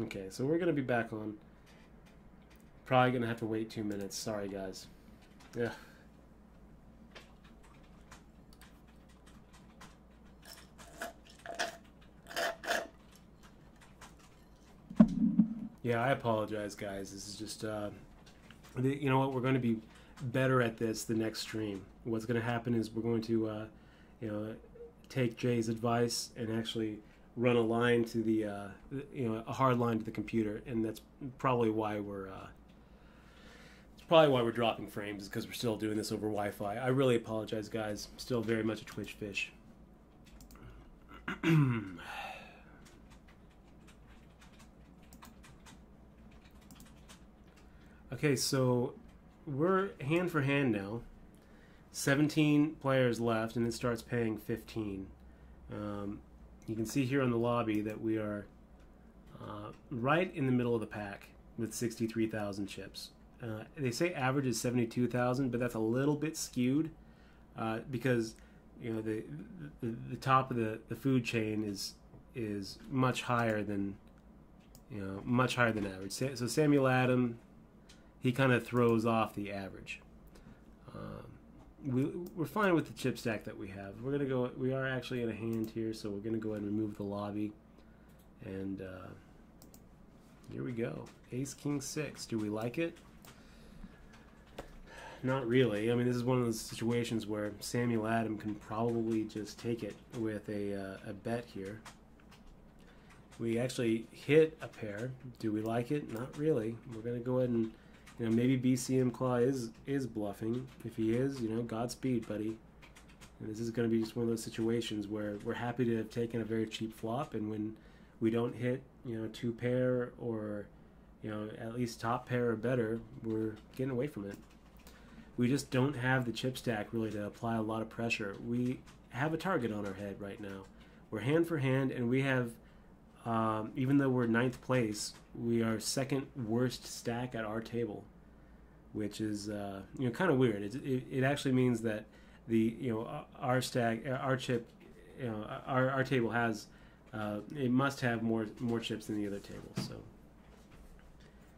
Okay, so we're gonna be back on. Probably gonna have to wait 2 minutes. Sorry, guys. Yeah. Yeah, I apologize, guys. This is just, you know what? We're going to be better at this the next stream. What's going to happen is we're going to, you know, take Jay's advice and actually run a line to the, you know, a hard line to the computer, and that's probably why we're, it's probably why we're dropping frames, is because we're still doing this over Wi-Fi. I really apologize, guys. I'm still very much a Twitch fish. Okay, so we're hand for hand now. 17 players left, and it starts paying 15. You can see here on the lobby that we are right in the middle of the pack with 63,000 chips. They say average is 72,000, but that's a little bit skewed because you know the top of the food chain is much higher than average. So Samuel Adam, he kind of throws off the average. We're fine with the chip stack that we have. We're gonna go. We are actually in a hand here, so we're gonna go ahead and remove the lobby. And here we go. Ace King 6. Do we like it? Not really. I mean, this is one of those situations where Samuel Adam can probably just take it with a bet here. We actually hit a pair. Do we like it? Not really. We're gonna go ahead and, you know, maybe BCM Claw is bluffing. If he is, you know, Godspeed, buddy. And this is going to be just one of those situations where we're happy to have taken a very cheap flop, and when we don't hit, you know, two pair or, you know, at least top pair or better, we're getting away from it. We just don't have the chip stack really to apply a lot of pressure. We have a target on our head right now. We're hand for hand, and we have, even though we're 9th place, we are 2nd worst stack at our table, which is you know, kind of weird. It actually means that the, you know, our stack, our chip, you know, our table has it must have more chips than the other table. So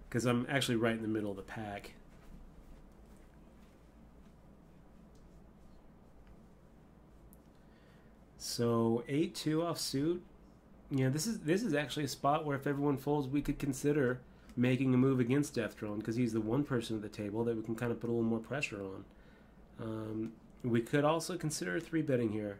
because I'm actually right in the middle of the pack. So 8-2 offsuit. You know, this is actually a spot where if everyone folds, we could consider making a move against Death Drone, because he's the one person at the table that we can kind of put a little more pressure on. We could also consider 3-betting here.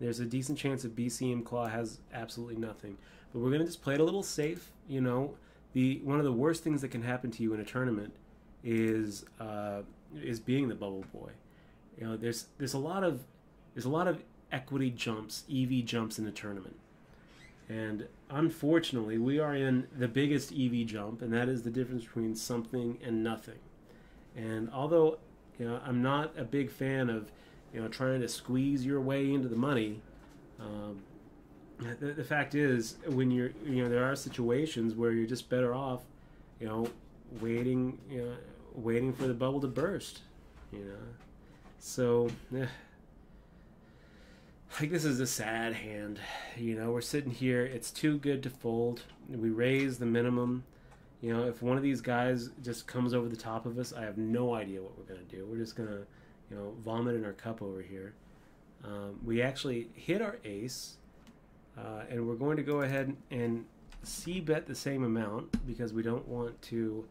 There's a decent chance that BCM Claw has absolutely nothing, but we're gonna just play it a little safe. You know, one of the worst things that can happen to you in a tournament is being the bubble boy. You know, there's a lot of equity jumps, EV jumps in the tournament. And unfortunately, we are in the biggest EV jump, and that is the difference between something and nothing. And although, you know, I'm not a big fan of, you know, trying to squeeze your way into the money, the fact is, when you know, there are situations where you're just better off, you know, waiting for the bubble to burst, you know. So, like, this is a sad hand. You know, we're sitting here. It's too good to fold. We raise the minimum. You know, if one of these guys just comes over the top of us, I have no idea what we're going to do. We're just going to, you know, vomit in our cup over here. We actually hit our ace, and we're going to go ahead and c-bet the same amount because we don't want to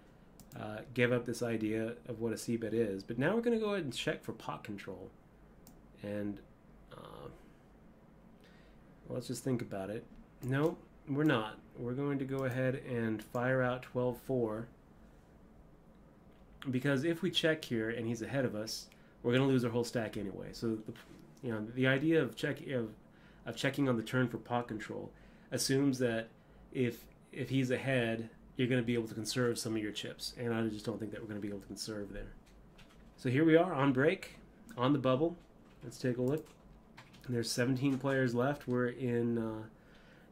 give up this idea of what a c-bet is. But now we're going to go ahead and check for pot control. And let's just think about it. No, we're not. We're going to go ahead and fire out 12-4, because if we check here and he's ahead of us, we're going to lose our whole stack anyway. So, you know, the idea of checking on the turn for pot control assumes that if he's ahead, you're going to be able to conserve some of your chips, and I just don't think that we're going to be able to conserve there. So here we are on break, on the bubble. Let's take a look. There's 17 players left. We're in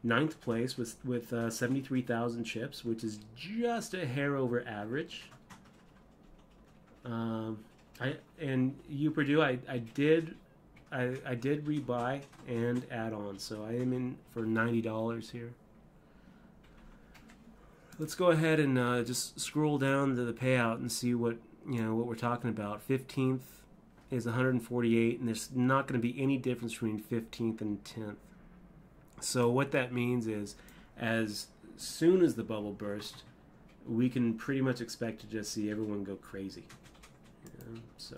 9th place with 73,000 chips, which is just a hair over average. And you Purdue, I did rebuy and add on, so I am in for $90 here. let's go ahead and just scroll down to the payout and see what what we're talking about. 15th is 148, and there's not going to be any difference between 15th and 10th. So what that means is, as soon as the bubble burst, we can pretty much expect to just see everyone go crazy. So,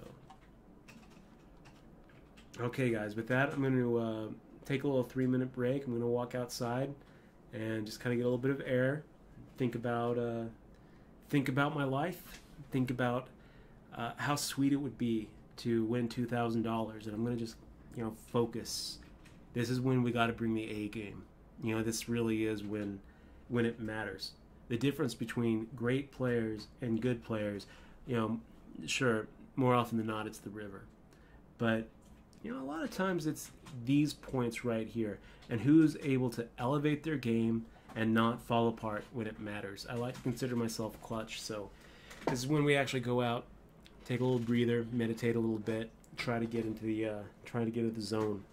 okay, guys. With that, I'm going to take a little 3-minute break. I'm going to walk outside and just kind of get a little bit of air. Think about my life. Think about how sweet it would be to win $2,000, and I'm going to just focus. This is when we got to bring the A game. This really is when it matters. The difference between great players and good players, sure, more often than not, it's the river. But, a lot of times it's these points right here. And who's able to elevate their game and not fall apart when it matters. I like to consider myself clutch. So this is when we actually go out, take a little breather, meditate a little bit, try to get into the zone.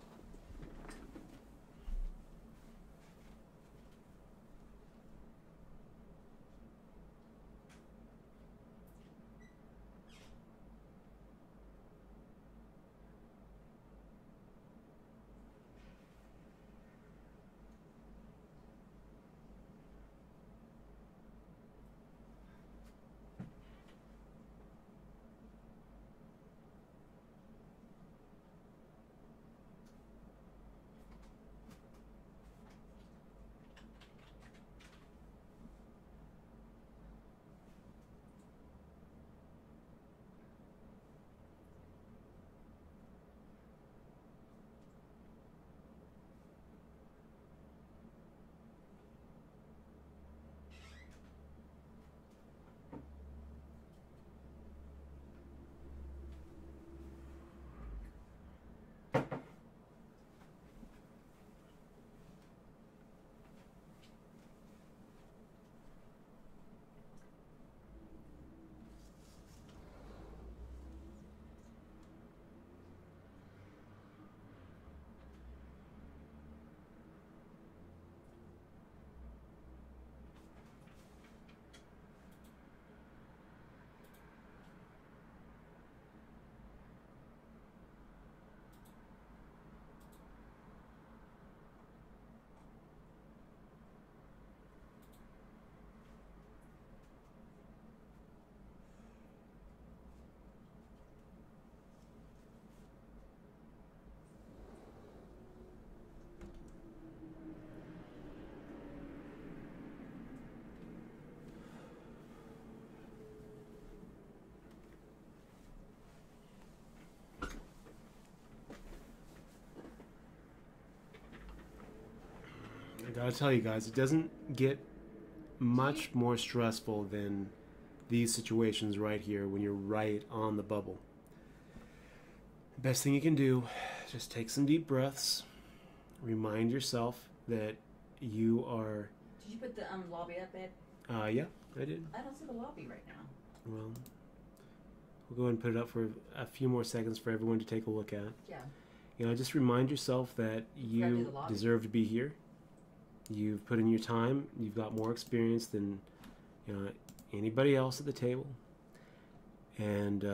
I gotta tell you guys, it doesn't get much more stressful than these situations right here when you're right on the bubble. The best thing you can do is just take some deep breaths, remind yourself that you are... Did you put the lobby up, babe? Yeah, I did. I don't see the lobby right now. Well, we'll go ahead and put it up for a few more seconds for everyone to take a look at. Yeah. Just remind yourself that you deserve to be here. You've put in your time. You've got more experience than anybody else at the table. And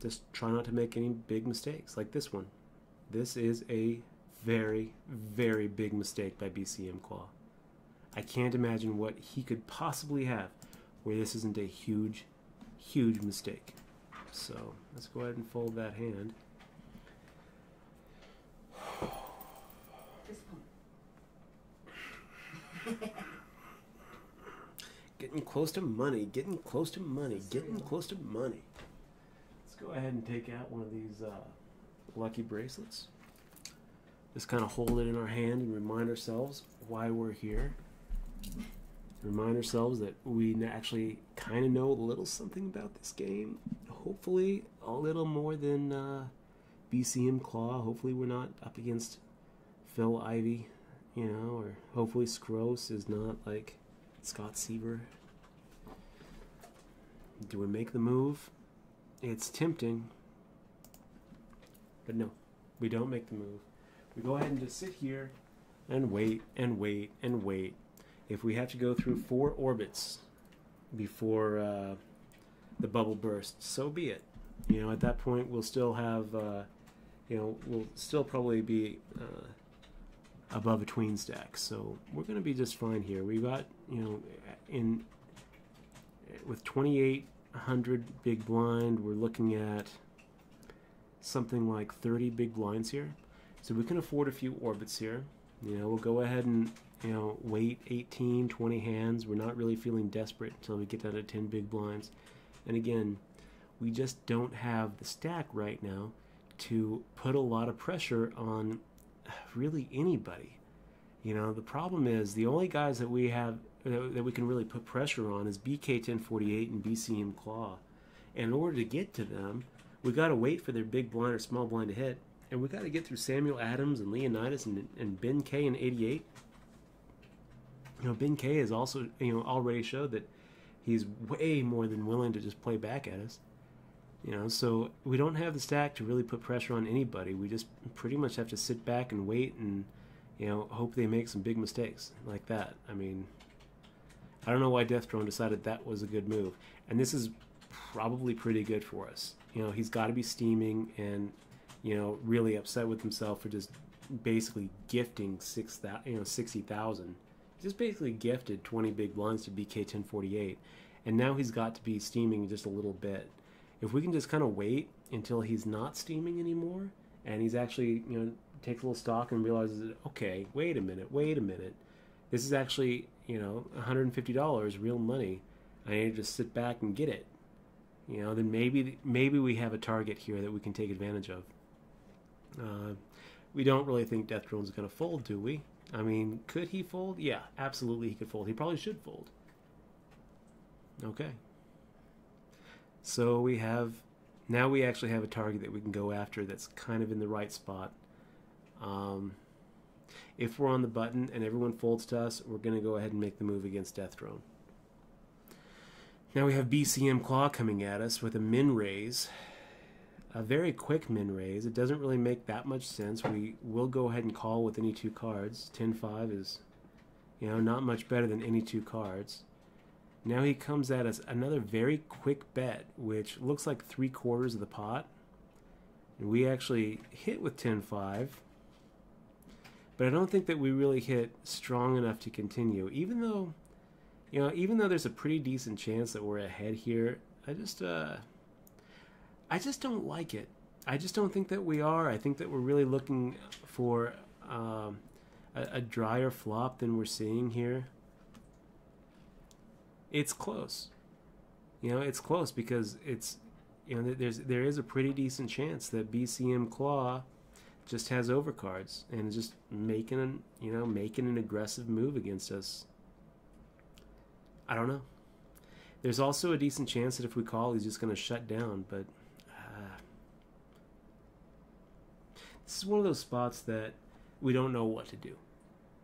just try not to make any big mistakes like this one. This is a very, very big mistake by BCM Claw. I can't imagine what he could possibly have where this isn't a huge, huge mistake. So let's go ahead and fold that hand. Getting close to money, getting close to money, getting close to money. Let's go ahead and take out one of these lucky bracelets. Just kind of hold it in our hand and remind ourselves why we're here. Remind ourselves that we actually kind of know a little something about this game. Hopefully a little more than BCM Claw. Hopefully we're not up against Phil Ivey, or hopefully Scros is not like Scott Seaver. Do we make the move? It's tempting, but no, we don't make the move. We go ahead and just sit here and wait and wait and wait. If we have to go through 4 orbits before the bubble bursts, so be it. You know, at that point, we'll still have, we'll still probably be above a tween stack. So we're going to be just fine here. We got, with 2,800 big blind, we're looking at something like 30 big blinds here. So we can afford a few orbits here. We'll go ahead and, wait 18, 20 hands. We're not really feeling desperate until we get down to 10 big blinds. And again, we just don't have the stack right now to put a lot of pressure on really anybody. The problem is the only guys that we have that we can really put pressure on is BK1048 and BCM Claw. And in order to get to them, we got to wait for their big blind or small blind to hit, and we got to get through Samuel Adams and Leonidas and Ben K in 88. Ben K has also already showed that he's way more than willing to just play back at us. So we don't have the stack to really put pressure on anybody. We just pretty much have to sit back and wait and, hope they make some big mistakes like that. I mean, I don't know why Death Drone decided that was a good move. And this is probably pretty good for us. He's got to be steaming and, really upset with himself for just basically gifting 60,000. Just basically gifted 20 big blinds to BK1048. And now he's got to be steaming just a little bit. If we can just kind of wait until he's not steaming anymore and he's actually, takes a little stock and realizes that, okay, wait a minute. This is actually, $150 real money. I need to just sit back and get it. Then maybe we have a target here that we can take advantage of. We don't really think Death Drone's going to fold, do we? I mean, could he fold? Yeah, absolutely he could fold. He probably should fold. Okay. So now we actually have a target that we can go after that's kind of in the right spot. If we're on the button and everyone folds to us, we're going to go ahead and make the move against Death Drone. Now we have BCM Claw coming at us with a min raise. A very quick min raise. It doesn't really make that much sense. We will go ahead and call with any two cards. 10-5 is, not much better than any two cards. Now he comes at us another very quick bet, which looks like 3/4 of the pot. And we actually hit with 10-5. But I don't think that we really hit strong enough to continue. Even though there's a pretty decent chance that we're ahead here, I just don't like it. I just don't think that we are. I think that we're really looking for a drier flop than we're seeing here. It's close. It's close because it's, there is a pretty decent chance that BCM Claw just has overcards and is just making an aggressive move against us. I don't know. There's also a decent chance that if we call, he's just going to shut down, but this is one of those spots that we don't know what to do.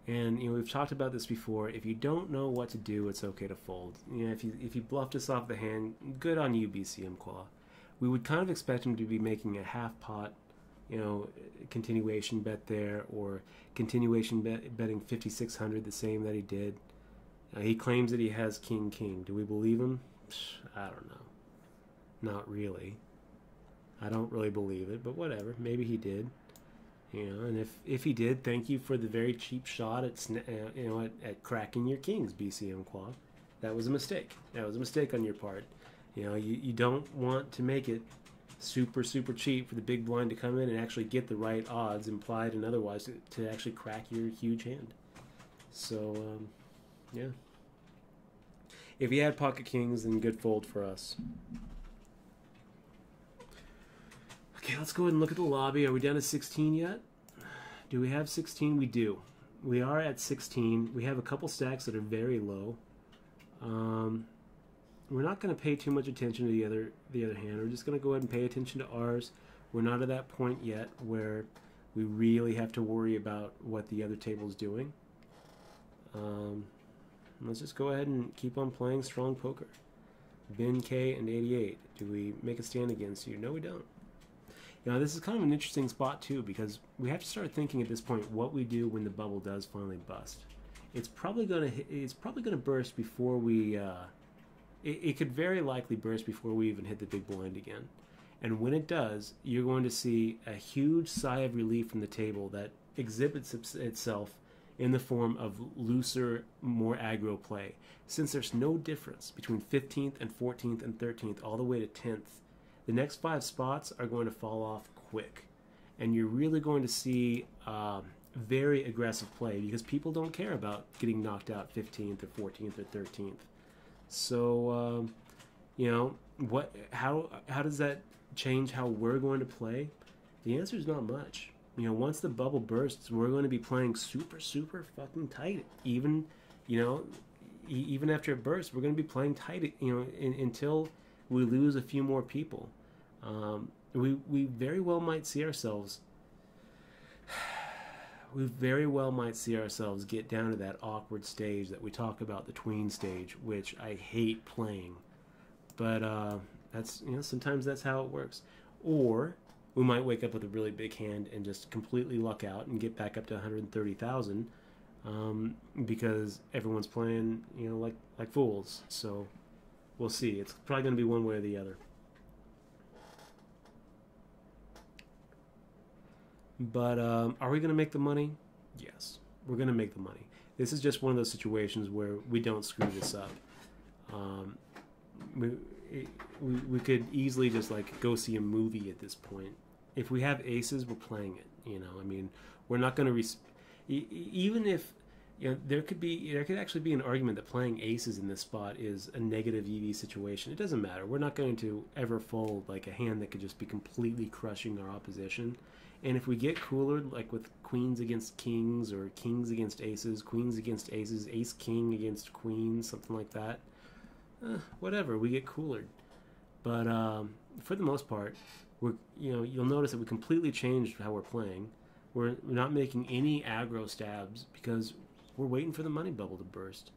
And we've talked about this before. If you don't know what to do, it's okay to fold. If you bluffed us off the hand, good on you, BCM Claw. We would kind of expect him to be making a half pot, continuation bet there, or continuation betting 5,600, the same that he did. He claims that he has king. Do we believe him? I don't know. Not really. I don't really believe it, but whatever. Maybe he did. And if he did, thank you for the very cheap shot at cracking your kings, BCM Claw. That was a mistake. That was a mistake on your part. You don't want to make it super cheap for the big blind to come in and actually get the right odds, implied and otherwise, to actually crack your huge hand. So yeah. If he had pocket kings, then good fold for us. Okay, let's go ahead and look at the lobby. Are we down to 16 yet? Do we have 16? We do. We are at 16. We have a couple stacks that are very low. We're not going to pay too much attention to the other hand. We're just going to go ahead and pay attention to ours. We're not at that point yet where we really have to worry about what the other table is doing. Let's just go ahead and keep on playing strong poker. Ben K and 88. Do we make a stand against you? No, we don't. This is kind of an interesting spot too, because we have to start thinking at this point what we do when the bubble does finally bust. It's probably gonna burst before we it could very likely burst before we even hit the big blind again. And when it does, you're going to see a huge sigh of relief from the table that exhibits itself in the form of looser, more aggro play. Since there's no difference between 15th and 14th and 13th all the way to 10th, the next 5 spots are going to fall off quick. And you're really going to see very aggressive play because people don't care about getting knocked out 15th or 14th or 13th. So, how does that change how we're going to play? The answer is not much. Once the bubble bursts, we're going to be playing super, super fucking tight. Even after it bursts, we're going to be playing tight, until we lose a few more people. We very well might see ourselves. We very well might see ourselves get down to that awkward stage that we talk about, the tween stage, which I hate playing. But that's sometimes that's how it works. Or we might wake up with a really big hand and just completely luck out and get back up to 130,000 because everyone's playing like fools. So we'll see. It's probably going to be one way or the other. But are we going to make the money? Yes, we're going to make the money. This is just one of those situations where we don't screw this up. We could easily just go see a movie at this point. If we have aces, we're playing it. We're not going to even if there could actually be an argument that playing aces in this spot is a negative EV situation. It doesn't matter. We're not going to ever fold like a hand that could just be completely crushing our opposition. And if we get cooler, like with queens against kings or kings against aces, queens against aces, ace king against queens, something like that, whatever, we get cooler. But for the most part, you'll notice that we completely changed how we're playing. We're not making any aggro stabs because we're waiting for the money bubble to burst.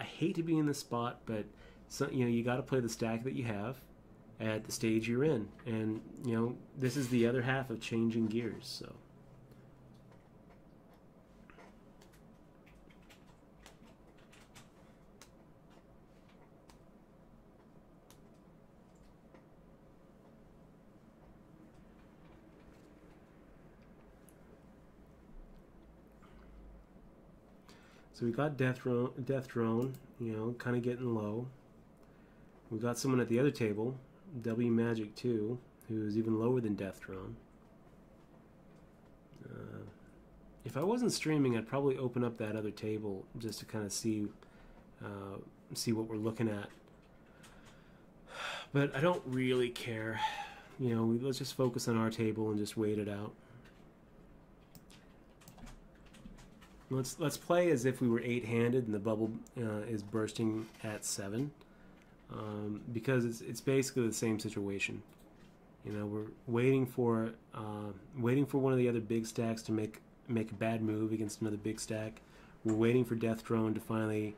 I hate to be in this spot, but you got to play the stack that you have at the stage you're in, and this is the other half of changing gears. So we got Death Drone, kind of getting low. We got someone at the other table, W Magic 2, who's even lower than Death Drone. If I wasn't streaming, I'd probably open up that other table just to kind of see what we're looking at. But I don't really care. Let's just focus on our table and just wait it out. Let's play as if we were 8-handed and the bubble is bursting at 7. Because it's basically the same situation. We're waiting for one of the other big stacks to make a bad move against another big stack. We're waiting for Death Drone to finally,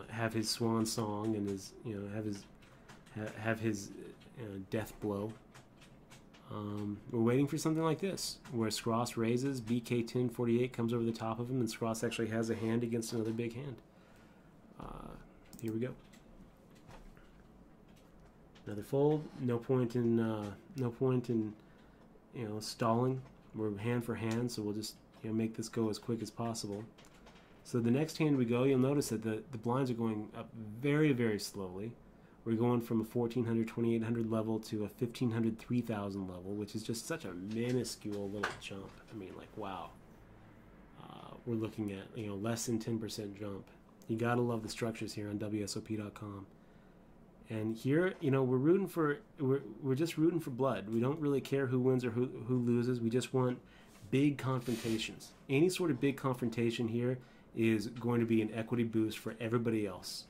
have his swan song and have his death blow. We're waiting for something like this, where Scross raises, BK 1048 comes over the top of him, and Scross actually has a hand against another big hand. Here we go. Another fold. No point in stalling. We're hand for hand, so we'll just make this go as quick as possible. So the next hand we go, you'll notice that the blinds are going up very, very slowly. We're going from a 1400, 2800 level to a 1500, 3000 level, which is just such a minuscule little jump. Wow. We're looking at less than 10% jump. You gotta love the structures here on WSOP.com. And here, we're just rooting for blood. We don't really care who wins or who loses. We just want big confrontations. Any sort of big confrontation here is going to be an equity boost for everybody else,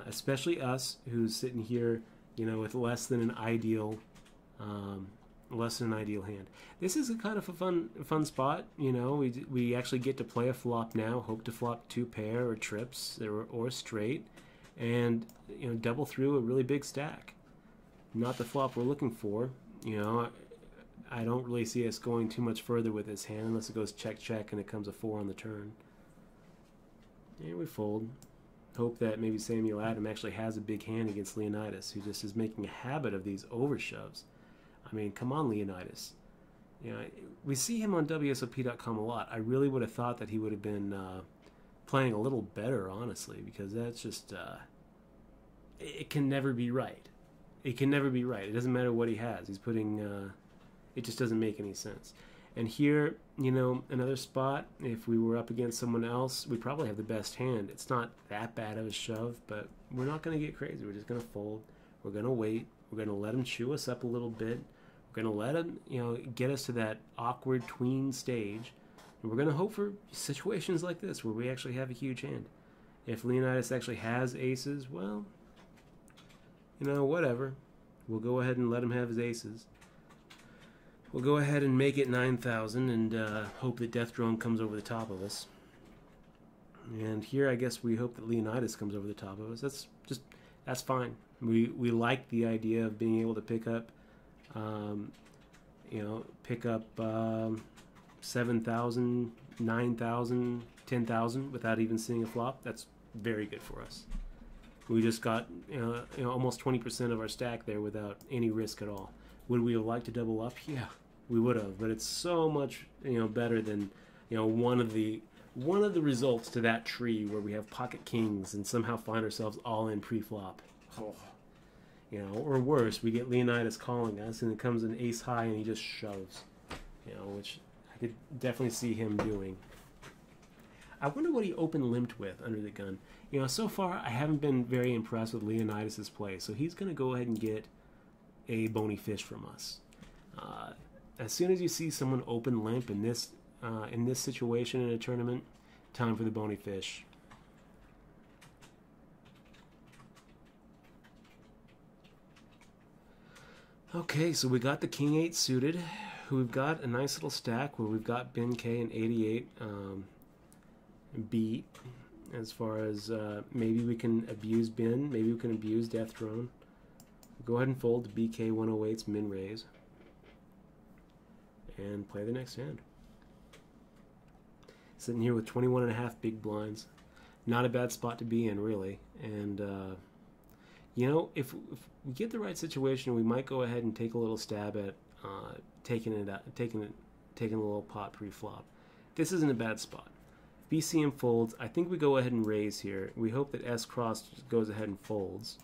especially us who's sitting here, with less than an ideal hand. This is a kind of a fun spot. We actually get to play a flop now. Hope to flop 2 pair or trips or straight. And double through a really big stack. Not the flop we're looking for. I don't really see us going too much further with this hand unless it goes check check and it comes a 4 on the turn. And we fold. hope that maybe Samuel Adam actually has a big hand against Leonidas, who just is making a habit of these overshoves. I mean, come on, Leonidas. You know, we see him on WSOP.com a lot. I really would have thought that he would have been playing a little better, honestly, because that's just it can never be right. It can never be right. It doesn't matter what he has. He's putting it just doesn't make any sense. And here, you know, another spot, if we were up against someone else, we probably have the best hand. It's not that bad of a shove, but we're not going to get crazy. We're just going to fold. We're going to wait. We're going to let him chew us up a little bit. We're going to let him, you know, get us to that awkward tween stage. And we're going to hope for situations like this where we actually have a huge hand. If Leonidas actually has aces, well, you know, whatever. We'll go ahead and let him have his aces. We'll go ahead and make it 9,000 and hope that Death Drone comes over the top of us. And here, I guess we hope that Leonidas comes over the top of us. That's fine. We like the idea of being able to pick up, 7,000, 9,000, 10,000 without even seeing a flop. That's very good for us. We just got almost 20% of our stack there without any risk at all. Would we have liked to double up? Yeah, we would have, but it's so much better than one of the results to that tree where we have pocket kings and somehow find ourselves all in pre-flop. Oh. Or worse, we get Leonidas calling us and it comes an ace high and he just shoves, which I could definitely see him doing. I wonder what he open limped with under the gun. So far I haven't been very impressed with Leonidas's play, so he's going to go ahead and get a bony fish from us. As soon as you see someone open limp in this situation in a tournament, time for the bony fish. Okay, so we got the King 8 suited. We've got a nice little stack where we've got Ben K and 88 beat. As far as maybe we can abuse Ben, maybe we can abuse Death Drone. Go ahead and fold to BK 108's min raise and play the next hand. Sitting here with 21.5 big blinds. Not a bad spot to be in, really. And if we get the right situation, we might go ahead and take a little stab at taking a little pot pre-flop. This isn't a bad spot. BCM folds. I think we go ahead and raise here. We hope that S cross goes ahead and folds.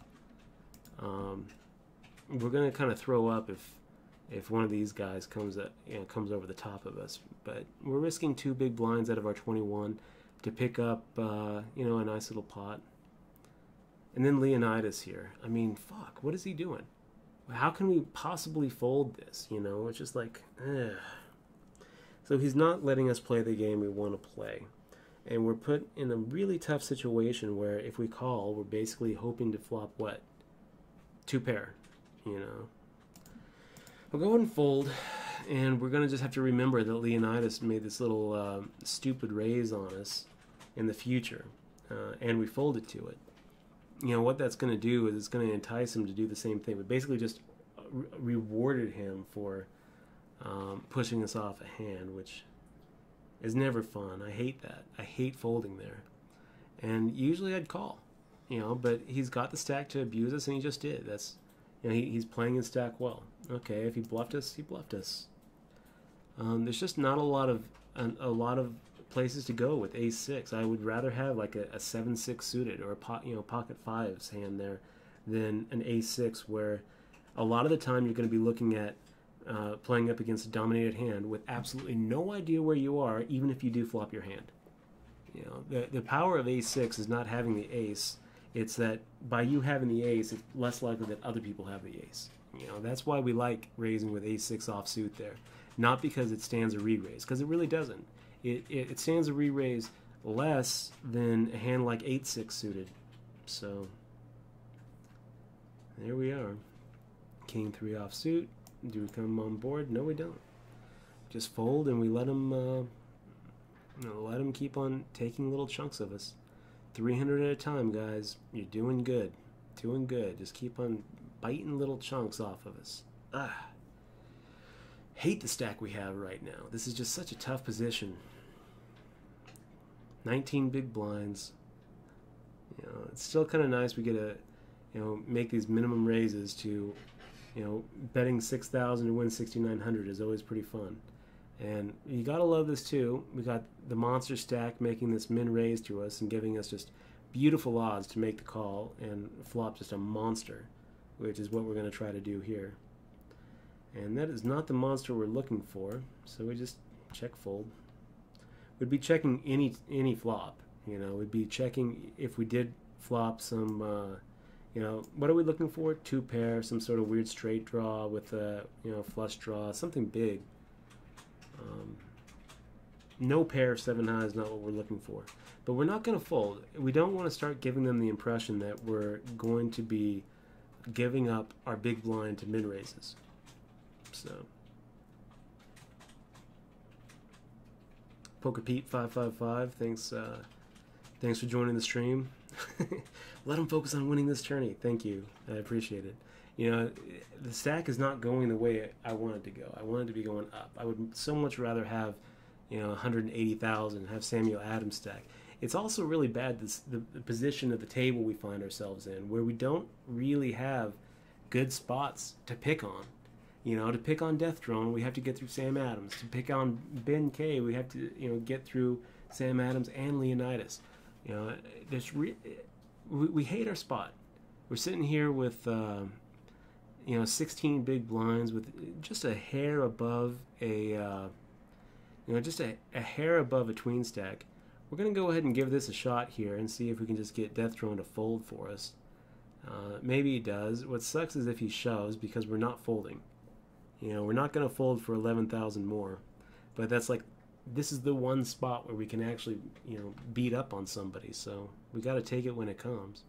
We're gonna kind of throw up if one of these guys comes over the top of us. But we're risking 2 big blinds out of our 21 to pick up a nice little pot. And then Leonidas here. I mean, fuck, what is he doing? How can we possibly fold this? It's just like, ugh. So he's not letting us play the game we want to play. And we're put in a really tough situation where if we call, we're basically hoping to flop what? 2 pair, We'll go ahead and fold, and we're going to just have to remember that Leonidas made this little stupid raise on us in the future, and we folded to it. What that's going to do is it's going to entice him to do the same thing, but basically just rewarded him for pushing us off a hand, which is never fun. I hate that. I hate folding there. And usually I'd call, but he's got the stack to abuse us, and he just did. That's, he's playing his stack well. Okay, if he bluffed us, he bluffed us. There's just not a lot of places to go with ace-6. I would rather have like a 7-6 suited or a pocket fives hand there than an ace-6, where a lot of the time you're going to be looking at playing up against a dominated hand with absolutely no idea where you are, even if you do flop your hand. The power of ace-6 is not having the ace. It's that by you having the ace, it's less likely that other people have the ace. That's why we like raising with ace-6 offsuit there. Not because it stands a re-raise, because it really doesn't. It stands a re-raise less than a hand like 8-6 suited. So, there we are. King 3 offsuit. Do we come on board? No, we don't. Just fold and we let him keep on taking little chunks of us. 300 at a time, guys. You're doing good. Doing good. Just keep on biting little chunks off of us. Hate the stack we have right now. This is just such a tough position. 19 big blinds. It's still kind of nice we get to, make these minimum raises to, betting 6,000 to win 6,900 is always pretty fun. And you gotta love this too. We got the monster stack making this min raise to us and giving us just beautiful odds to make the call and flop just a monster, which is what we're going to try to do here. And that is not the monster we're looking for, so we just check fold. We'd be checking any flop. We'd be checking if we did flop some, what are we looking for? 2 pair, some sort of weird straight draw with a, flush draw, something big. No pair 7 high is not what we're looking for. But we're not going to fold. We don't want to start giving them the impression that we're going to be giving up our big blind to min raises. So, Poker Pete 555, thanks for joining the stream. Let them focus on winning this tourney. Thank you. I appreciate it. The stack is not going the way I want it to go. I want it to be going up. I would so much rather have, 180,000, have Samuel Adams stack. It's also really bad, the position of the table we find ourselves in, where we don't really have good spots to pick on. To pick on Death Drone, we have to get through Sam Adams. To pick on Ben K, we have to, get through Sam Adams and Leonidas. We hate our spot. We're sitting here with, 16 big blinds with just a hair above a hair above a tween stack. We're going to go ahead and give this a shot here and see if we can just get Death Drone to fold for us. Maybe he does. What sucks is if he shoves, because we're not folding. We're not going to fold for 11,000 more. But that's like, this is the one spot where we can actually, beat up on somebody. So we got to take it when it comes.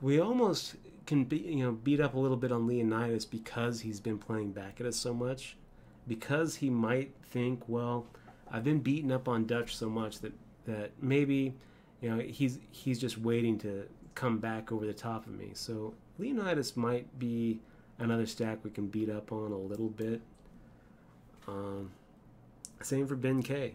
We almost can beat up a little bit on Leonidas because he's been playing back at us so much. Because he might think, well, I've been beaten up on Dutch so much that maybe, he's just waiting to come back over the top of me. So Leonidas might be another stack we can beat up on a little bit. Same for Ben K.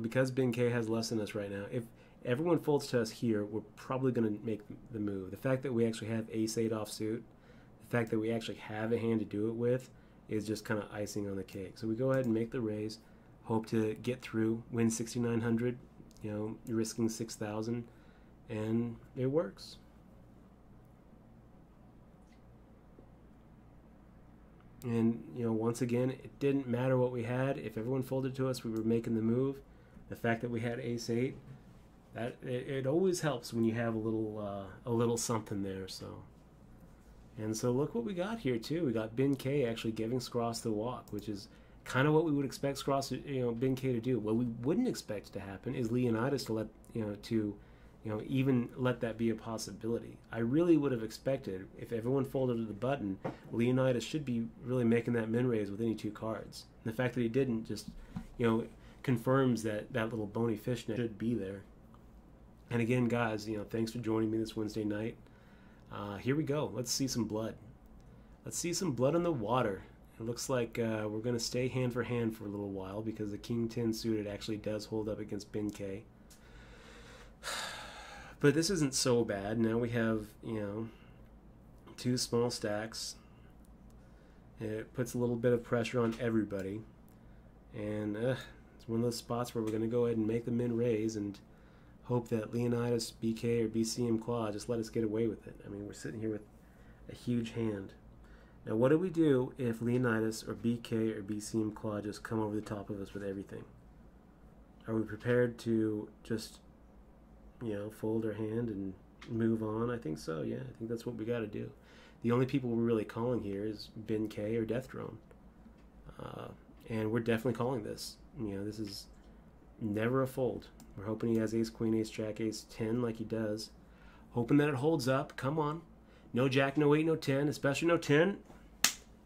Because Ben K has less than us right now. If everyone folds to us here, we're probably going to make the move. The fact that we actually have ace-8 offsuit, the fact that we actually have a hand to do it with, is just kind of icing on the cake. So we go ahead and make the raise, hope to get through, win 6,900, you're risking 6,000, and it works. And, once again, it didn't matter what we had. If everyone folded to us, we were making the move. The fact that we had ace-8, that it always helps when you have a little something there. And so look what we got here too. We got Ben K actually giving Scross the walk, which is kind of what we would expect Scross, Ben K to do. What we wouldn't expect to happen is Leonidas to let, even let that be a possibility. I really would have expected, if everyone folded to the button, Leonidas should be really making that min raise with any 2 cards. And the fact that he didn't just, confirms that little bony fishnet should be there. And again, guys, thanks for joining me this Wednesday night. Here we go. Let's see some blood. Let's see some blood in the water. It looks like we're going to stay hand for hand for a little while because the King 10 suited actually does hold up against Ben K. But this isn't so bad. Now we have, 2 small stacks. It puts a little bit of pressure on everybody. And it's one of those spots where we're going to go ahead and make the min raise and hope that Leonidas, BK, or BCM Claw just let us get away with it. I mean, we're sitting here with a huge hand. Now, what do we do if Leonidas or BK or BCM Claw just come over the top of us with everything? Are we prepared to just, fold our hand and move on? I think so, yeah. I think that's what we got to do. The only people we're really calling here is Ben K or Death Drone. And we're definitely calling this. This is never a fold. We're hoping he has ace, queen, ace, jack, ace, 10 like he does. Hoping that it holds up. Come on. No jack, no 8, no 10, especially no 10. And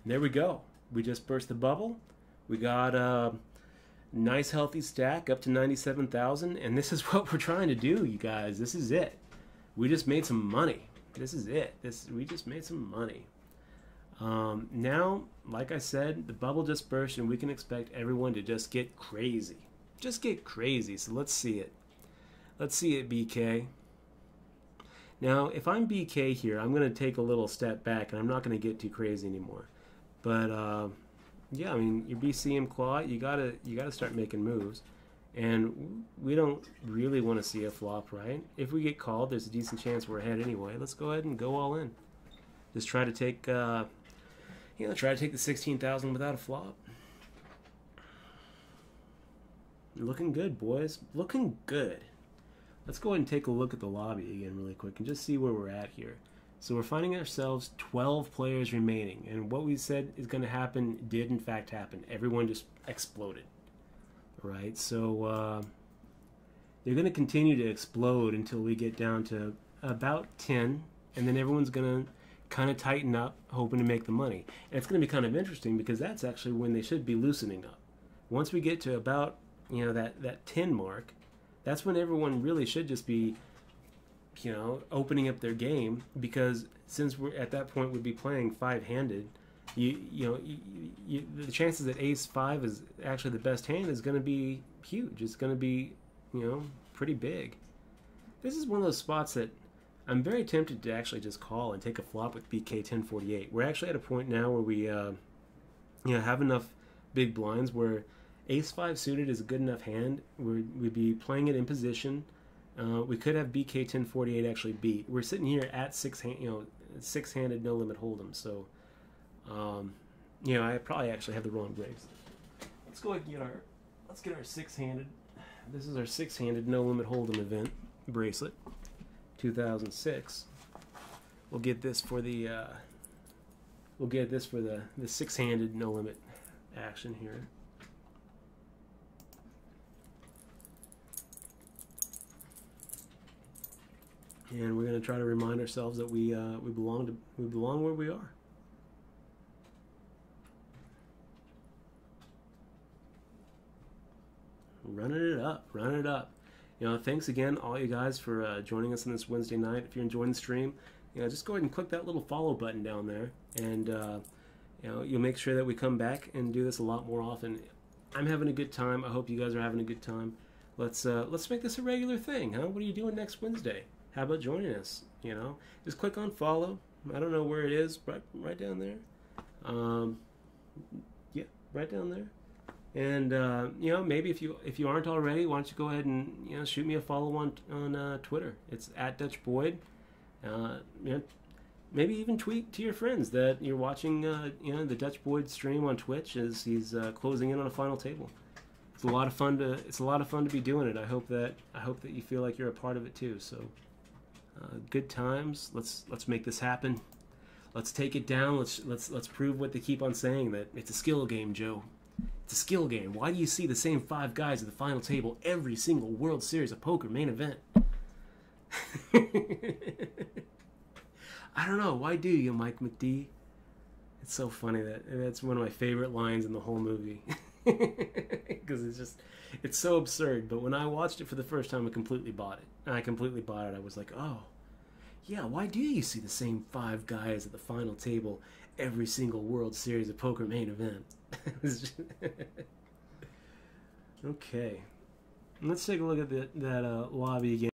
there we go. We just burst the bubble. We got a nice healthy stack up to 97,000. And this is what we're trying to do, you guys. This is it. We just made some money. This is it. We just made some money. Now, like I said, the bubble just burst and we can expect everyone to just get crazy. Just get crazy. So let's see it. Let's see it, BK. Now, if I'm BK here, I'm going to take a little step back, and I'm not going to get too crazy anymore. But yeah, I mean, your BCM Claw, you gotta start making moves, and we don't really want to see a flop, right? If we get called, there's a decent chance we're ahead anyway. Let's go ahead and go all in. Just try to take, try to take the 16,000 without a flop. Looking good, boys. Looking good. Let's go ahead and take a look at the lobby again really quick and just see where we're at here. So we're finding ourselves 12 players remaining, and what we said is going to happen did in fact happen. Everyone just exploded. Right? So they're going to continue to explode until we get down to about 10, and then everyone's going to kind of tighten up, hoping to make the money. And it's going to be kind of interesting because that's actually when they should be loosening up. Once we get to about, that 10 mark, that's when everyone really should just be, opening up their game, because since we're at that point we'd be playing five-handed, the chances that ace 5 is actually the best hand is going to be huge. It's going to be, pretty big. This is one of those spots that I'm very tempted to actually just call and take a flop with BK 1048. We're actually at a point now where we, have enough big blinds where ace 5 suited is a good enough hand. We'd be playing it in position. We could have BK 1048 actually beat. We're sitting here at six-handed no limit hold'em. So, I probably actually have the wrong breaks. Let's go ahead and get our six-handed. This is our six-handed no limit hold'em event bracelet, 2006. We'll get this for the the six-handed no limit action here. And we're going to try to remind ourselves that we belong where we are. Running it up. Thanks again, all you guys, for joining us on this Wednesday night. If you're enjoying the stream, just go ahead and click that little follow button down there, and you'll make sure that we come back and do this a lot more often. I'm having a good time. I hope you guys are having a good time. Let's make this a regular thing, huh? What are you doing next Wednesday? How about joining us? Just click on follow. I don't know where it is, right down there. Yeah, right down there. And maybe if you aren't already, why don't you go ahead and shoot me a follow on Twitter. It's @DutchBoyd. Maybe even tweet to your friends that you're watching the Dutch Boyd stream on Twitch as he's closing in on a final table. It's a lot of fun to be doing it. I hope that you feel like you're a part of it too. So good times. Let's make this happen. Let's take it down. Let's prove what they keep on saying, that it's a skill game, Joe. It's a skill game. Why do you see the same 5 guys at the final table every single World Series of Poker main event? I don't know. Why do you, Mike McD? It's so funny that's one of my favorite lines in the whole movie. Because it's so absurd. But when I watched it for the first time, I completely bought it. I was like, oh, yeah, why do you see the same 5 guys at the final table every single World Series of Poker main event? Okay. Let's take a look at that lobby again.